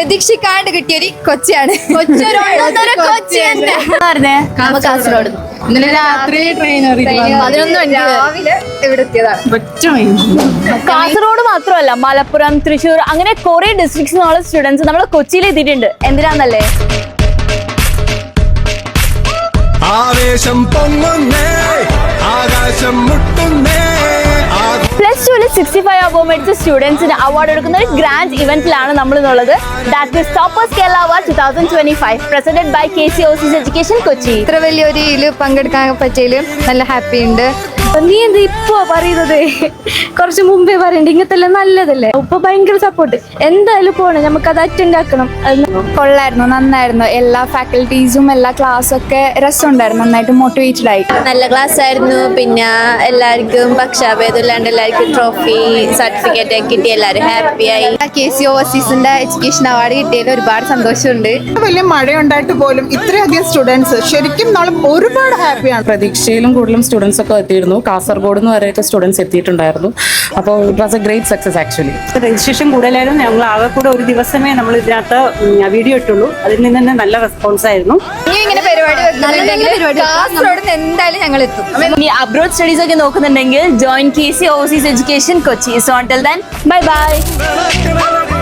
പ്രതീക്ഷിക്കാണ്ട് കിട്ടിയൊരു കൊച്ചിയാണ്. കാസർഗോഡ് ഇന്നലെ രാത്രി ട്രെയിൻ രാവിലെ ഇവിടെ എത്തിയതാണ്. കാസർഗോഡ് മാത്രമല്ല, മലപ്പുറം, തൃശ്ശൂർ അങ്ങനെ കുറെ ഡിസ്ട്രിക്ട്സിനുള്ള സ്റ്റുഡൻസ് നമ്മൾ കൊച്ചിയിൽ എത്തിയിട്ടുണ്ട്. എന്തിനാന്നല്ലേ? ആവേശം പൊങ്ങുന്നേ, ആകാശം മുട്ടുന്നേ. പ്ലസ് ടുവിൽ 65 അബോവ് മേടിച്ച സ്റ്റുഡൻസിന് അവാർഡ് എടുക്കുന്ന ഒരു ഗ്രാൻഡ് ഇവന്റിലാണ് നമ്മൾ ഉള്ളത്. That is toppers Kerala award 2025 presented by KCOC's education Kochi. ഇത്ര വലിയൊരു ഇതിൽ പങ്കെടുക്കാൻ പറ്റിയതിൽ നല്ല ഹാപ്പി ഉണ്ട്. നീ എന്ത് ഇപ്പോ പറയുന്നത്? കുറച്ച് മുമ്പേ പറയണ്ട. ഇങ്ങനത്തെ നല്ലതല്ലേ? ഇപ്പൊ ഭയങ്കര സപ്പോർട്ട്. എന്തായാലും പോണം, നമുക്കത് അറ്റൻഡ് ആക്കണം. കൊള്ളായിരുന്നു, നന്നായിരുന്നു. എല്ലാ ഫാക്കൽറ്റീസും എല്ലാ ക്ലാസ്സും ഒക്കെ രസമുണ്ടായിരുന്നു. നന്നായിട്ട് മോട്ടിവേറ്റഡ് ആയിട്ട് നല്ല ക്ലാസ് ആയിരുന്നു. പിന്നെ എല്ലാവർക്കും പക്ഷാഭേദം ഇല്ലാണ്ട് എല്ലാവർക്കും ട്രോഫി സർട്ടിഫിക്കറ്റ് ഒക്കെ കിട്ടി. എല്ലാവരും ഹാപ്പിയായി. KCOCന്റെ എഡ്യൂക്കേഷൻ അവാർഡ് കിട്ടിയതിൽ ഒരുപാട് സന്തോഷമുണ്ട്. വലിയ മഴയുണ്ടായിട്ട് പോലും ഇത്രയധികം സ്റ്റുഡൻസ് ശരിക്കും നമ്മൾ ഒരുപാട് ഹാപ്പിയാണ്. പ്രതീക്ഷയിലും കൂടുതലും സ്റ്റുഡൻസ് ഒക്കെ എത്തിയിരുന്നു. കാസർഗോഡ് നിന്ന് വരെയൊക്കെ സ്റ്റുഡൻസ് എത്തിയിട്ടുണ്ടായിരുന്നു. അപ്പോൾ it was A great success actually. Registration കൂടുതലായിരുന്നു. ഞങ്ങൾ ആകെ കൂടെ ഒരു ദിവസമേ നമ്മൾ ഇതിനകത്ത് വീഡിയോ ഇട്ടുള്ളൂ. അതിൽ നിന്ന് തന്നെ നല്ല റെസ്പോൺസ് ആയിരുന്നു. ഇനി ഇങ്ങനെ പരിപാടി കാസർഗോഡ് എന്തായാലും ഞങ്ങൾ എത്തും. ഇനി അബ്രോഡ് സ്റ്റഡീസ് ഒക്കെ നോക്കുന്നുണ്ടെങ്കിൽ join KCOC's education Kochi. So until then, bye bye.